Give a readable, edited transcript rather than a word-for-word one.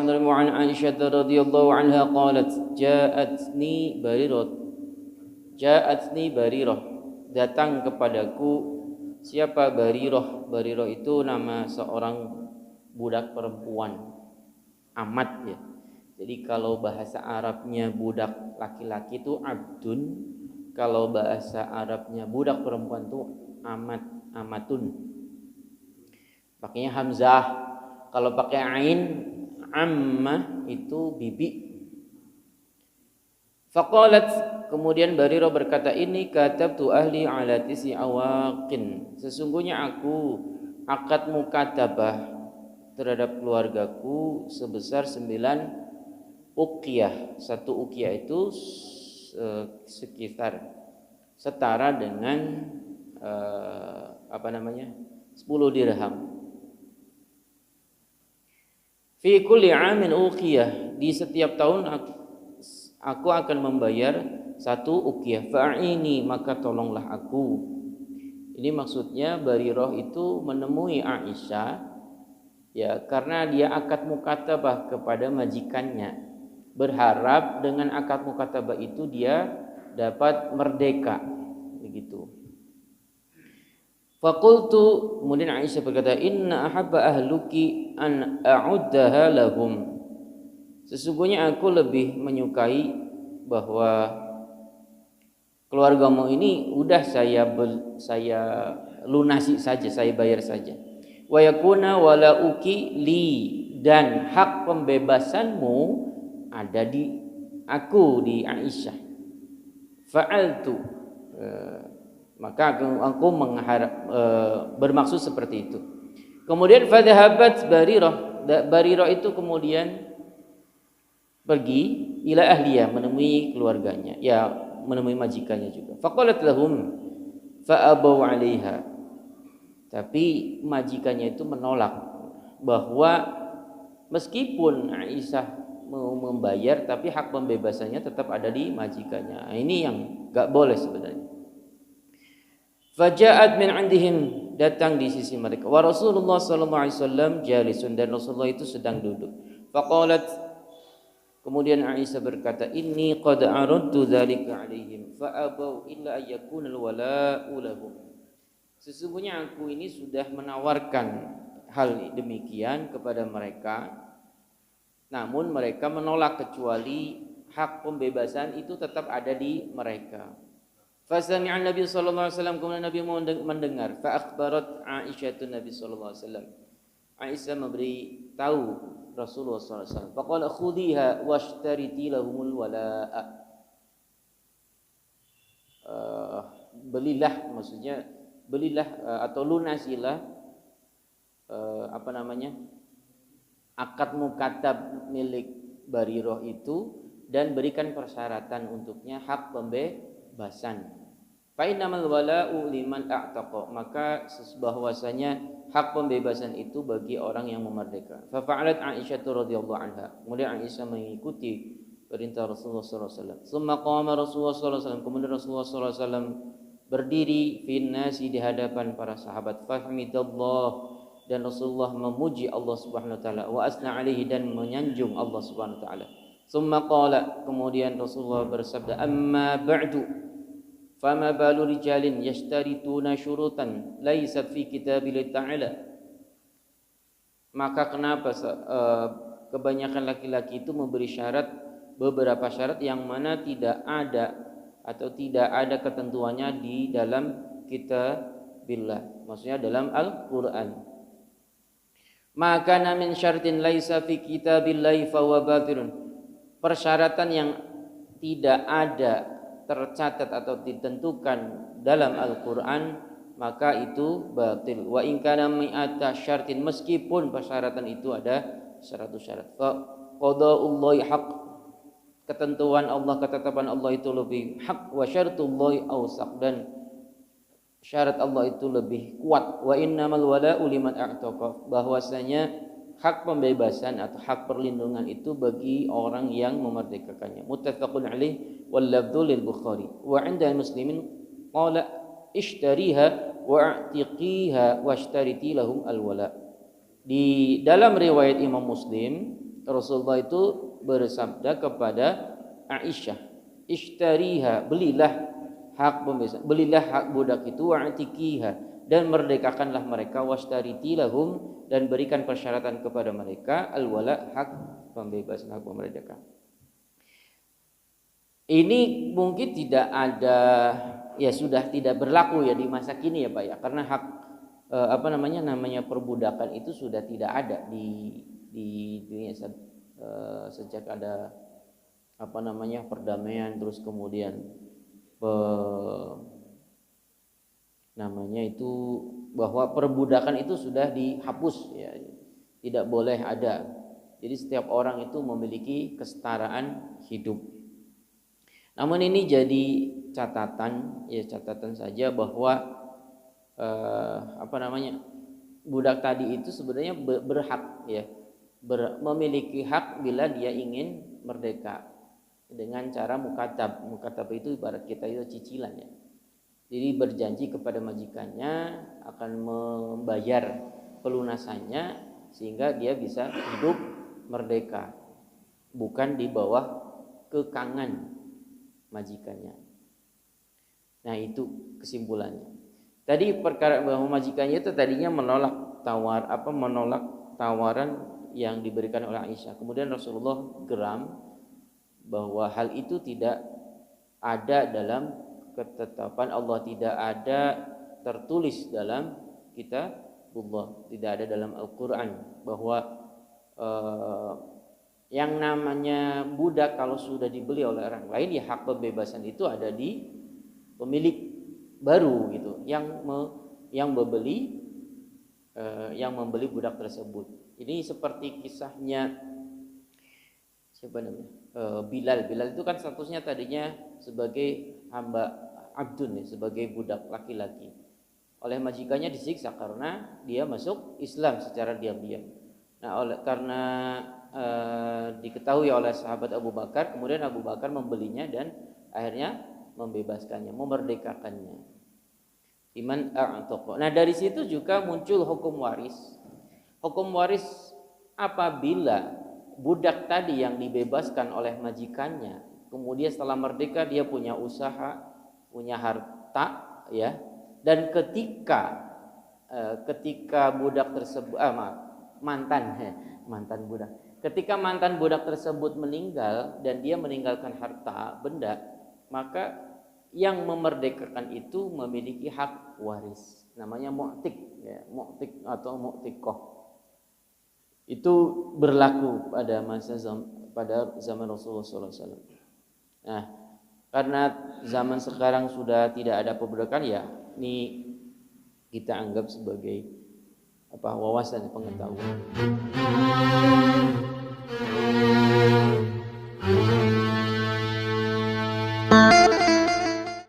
Bismillahirrahmanirrahim. Wa an Aisyah radhiyallahu anha qalat ja'atni Barirah, datang kepadaku siapa Barirah. Barirah itu nama seorang budak perempuan, amat ya. Jadi kalau bahasa Arabnya budak laki-laki itu abdun, kalau bahasa Arabnya budak perempuan itu amatun. Pakainya hamzah. Kalau pakai ain ammah itu bibi. Faqalat, kemudian Barirah berkata, ini katabtu ahli ala tisi awaqin, sesungguhnya aku akad mukatabah terhadap keluargaku sebesar 9 uqiyah. 1 uqiyah itu sekitar setara dengan 10 dirham. Fi kulli amin uqiyah, di setiap tahun aku akan membayar 1 uqiyah. Fa'ini, maka tolonglah aku. Ini maksudnya Barirah itu menemui Aisyah ya, karena dia akad mukatabah kepada majikannya, berharap dengan akad mukatabah itu dia dapat merdeka begitu. Faqultu, kemudian Aisyah berkata, inna ahabba ahluki an a'uddaha lahum, sesungguhnya aku lebih menyukai bahwa keluargamu ini udah saya lunasi saja, saya bayar saja. Wa yakuna walauki li, dan hak pembebasanmu ada di aku, di Aisyah. Fa'altu, maka aku bermaksud seperti itu. Kemudian fadhahabat Barirah itu kemudian pergi ila ahliya, menemui keluarganya, ya menemui majikannya juga. Faqalat lahum fa'abaw 'alaiha, tapi majikannya itu menolak bahwa meskipun Aisyah mau membayar tapi hak pembebasannya tetap ada di majikannya. Nah, ini yang enggak boleh sebenarnya. Faja'at min 'indihim, datang di sisi mereka. Wa Rasulullah sallallahu alaihi wasallam jalisun, dan Rasulullah itu sedang duduk. Faqalat, kemudian Aisyah berkata, inni qad aradtu dzalika 'alaihim fa abaw illa ayyakuna alwala'u lahum, sesungguhnya aku ini sudah menawarkan hal demikian kepada mereka, namun mereka menolak kecuali hak pembebasan itu tetap ada di mereka. Fasami'a Nabi sallallahu alaihi wasallam, kemudian Nabi mendengar. Fa akhbarat Aisyah Nabi sallallahu alaihi wasallam, Aisyah memberi tahu Rasulullah sallallahu alaihi wasallam. Faqala khudhiha washtariti lahumul wala'a, belilah, maksudnya belilah atau lunasilah akad mukatab milik Barirah itu, dan berikan persyaratan untuknya hak pembebasan. Fa innamal wala'u liman a'taqa, maka bahwasanya hak pembebasan itu bagi orang yang memerdeka. Fa fa'alat Aisyah radhiyallahu anha, kemudian Aisyah mengikuti perintah Rasulullah sallallahu alaihi wasallam. Tsumma qama Rasulullah sallallahu alaihi wasallam, kemudian Rasulullah sallallahu alaihi wasallam berdiri fin nasi, di hadapan para sahabat. Fahmidallah, dan Rasulullah memuji Allah Subhanahu wa taala, wa asna alaihi, dan menyanjung Allah Subhanahu wa taala. Tsumma qala, kemudian Rasulullah bersabda, amma ba'du fama balu rijalin yashtarituna syurutan laysat fi kitabillahi ta'ala, maka kenapa kebanyakan laki-laki itu memberi syarat, beberapa syarat yang mana tidak ada atau tidak ada ketentuannya di dalam kitabillah, maksudnya dalam Al-Qur'an. Maka min syartin laisa fi kitabillahi fa huwa batilun, persyaratan yang tidak ada, tercatat atau ditentukan dalam Al-Qur'an, maka itu batil. Wa in kana mi'ata syartin, meskipun persyaratan itu ada 100 syarat. Fa qada'ullahi haq, ketentuan Allah, ketetapan Allah itu lebih hak. Wa syartullahi awsaq, dan syarat Allah itu lebih kuat. Wa innamal wala'u liman a'taqa, bahwasanya hak pembebasan atau hak perlindungan itu bagi orang yang memerdekakannya. Muttafaqun alaih wal lafdhu lil Bukhari. Wa 'inda muslimin qala ishtariha wa'tiqiha washtariti lahum al wala. Di dalam riwayat Imam Muslim Rasulullah itu bersabda kepada Aisyah, "Ishtariha, belilah hak pembebasan, belilah hak budak itu, wa'tikiha, dan merdekakanlah mereka, washtariti lahum, dan berikan persyaratan kepada mereka, al-wala, hak pembebasan, hak pemerdeka." Ini mungkin tidak ada, ya sudah tidak berlaku ya di masa kini ya Pak ya, karena hak namanya perbudakan itu sudah tidak ada di dunia sejak ada perdamaian, terus kemudian namanya itu bahwa perbudakan itu sudah dihapus ya, tidak boleh ada. Jadi setiap orang itu memiliki kesetaraan hidup. Namun ini jadi catatan saja bahwa budak tadi itu sebenarnya berhak ya, memiliki hak bila dia ingin merdeka dengan cara mukatab. Mukatab itu ibarat kita itu cicilan ya. Jadi berjanji kepada majikannya akan membayar pelunasannya sehingga dia bisa hidup merdeka, bukan di bawah kekangan majikannya. Nah, itu kesimpulannya. Tadi perkara bahwa majikannya itu tadinya menolak tawaran yang diberikan oleh Aisyah. Kemudian Rasulullah geram bahwa hal itu tidak ada dalam ketetapan Allah, tidak ada tertulis dalam kitabullah, tidak ada dalam Al-Qur'an bahwa yang namanya budak kalau sudah dibeli oleh orang lain ya hak pembebasan itu ada di pemilik baru gitu yang membeli budak tersebut. Ini seperti kisahnya siapa namanya? Bilal. Bilal itu kan statusnya tadinya sebagai hamba abdun ya, sebagai budak laki-laki. Oleh majikannya disiksa karena dia masuk Islam secara diam-diam. Nah, karena diketahui oleh sahabat Abu Bakar, kemudian Abu Bakar membelinya dan akhirnya membebaskannya, memerdekakannya. Iman a'taqa. Nah, dari situ juga muncul hukum waris. Hukum waris apabila budak tadi yang dibebaskan oleh majikannya, kemudian setelah merdeka dia punya usaha, punya harta ya, dan ketika budak tersebut mantan budak. Ketika mantan budak tersebut meninggal dan dia meninggalkan harta benda, maka yang memerdekakan itu memiliki hak waris. Namanya mu'tik ya, mu'tik atau mu'tikoh. Itu berlaku pada zaman Rasulullah SAW. Nah, karena zaman sekarang sudah tidak ada perbudakan ya, ini kita anggap sebagai wawasan pengetahuan.